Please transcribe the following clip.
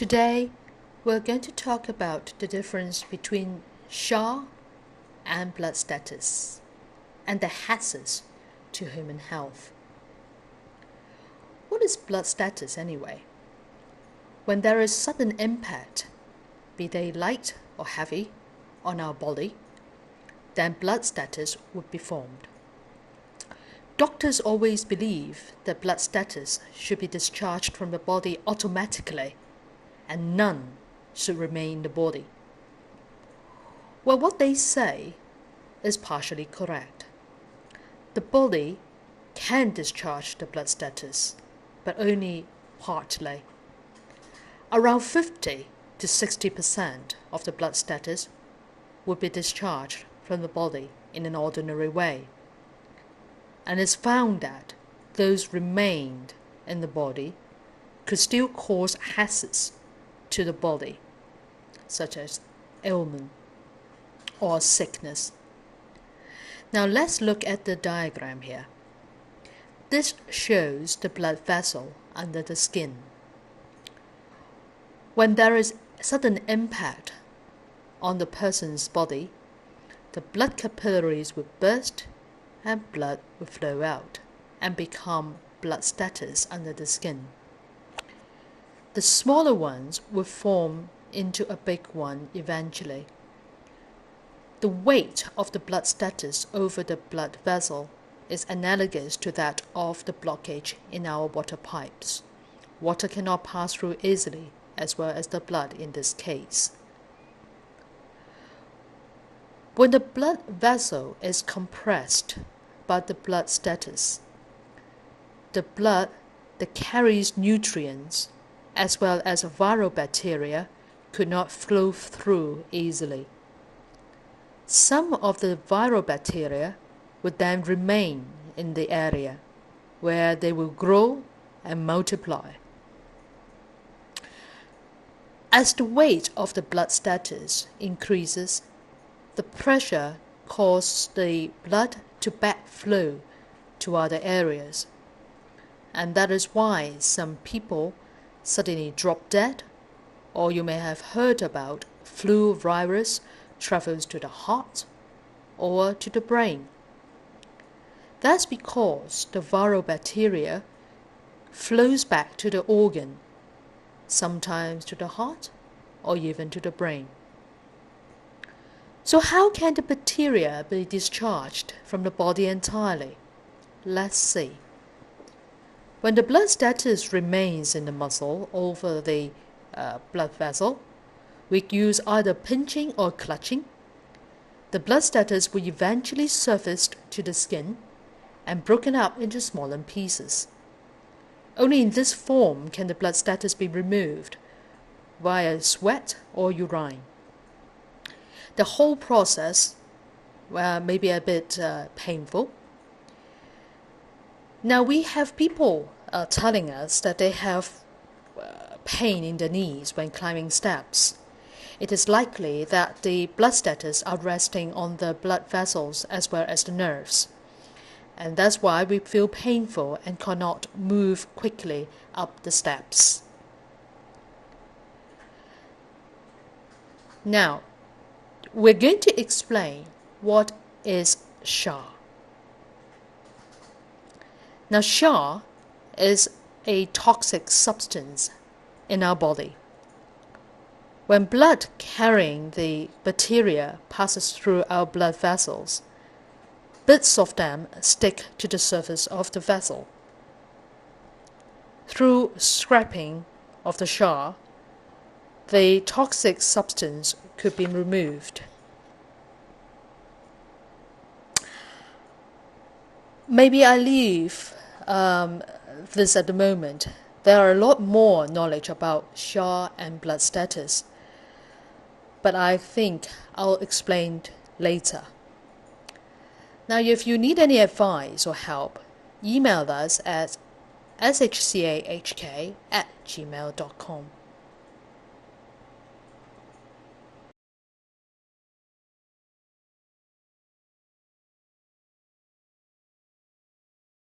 Today, we're going to talk about the difference between SHA and blood status and the hazards to human health. What is blood status anyway? When there is sudden impact, be they light or heavy, on our body, then blood status would be formed. Doctors always believe that blood status should be discharged from the body automatically and none should remain in the body. Well, what they say is partially correct. The body can discharge the blood status, but only partly. Around 50 to 60% of the blood status would be discharged from the body in an ordinary way. And it's found that those remained in the body could still cause hazards to the body, such as ailment or sickness. Now let's look at the diagram here. This shows the blood vessel under the skin. When there is sudden impact on the person's body, the blood capillaries would burst and blood would flow out and become blood status under the skin. The smaller ones would form into a big one eventually. The weight of the blood status over the blood vessel is analogous to that of the blockage in our water pipes. Water cannot pass through easily, as well as the blood in this case. When the blood vessel is compressed by the blood status, the blood that carries nutrients as well as viral bacteria could not flow through easily. Some of the viral bacteria would then remain in the area where they will grow and multiply. As the weight of the blood status increases, the pressure causes the blood to backflow to other areas. And that is why some people suddenly drop dead, or you may have heard about flu virus travels to the heart or to the brain. That's because the viral bacteria flows back to the organ, sometimes to the heart or even to the brain. So how can the bacteria be discharged from the body entirely? Let's see. When the blood status remains in the muscle over the blood vessel, we use either pinching or clutching. The blood status will eventually surface to the skin and broken up into smaller pieces. Only in this form can the blood status be removed via sweat or urine. The whole process may be a bit painful. Now we have people telling us that they have pain in the knees when climbing steps. It is likely that the blood status are resting on the blood vessels as well as the nerves. And that's why we feel painful and cannot move quickly up the steps. Now, we're going to explain what is SHA. Now, SHA is a toxic substance in our body. When blood carrying the bacteria passes through our blood vessels, bits of them stick to the surface of the vessel. Through scraping of the SHA, the toxic substance could be removed. Maybe I leave this at the moment. There are a lot more knowledge about SHA and blood status, but I think I'll explain later. Now, if you need any advice or help, email us at shcahk@gmail.com.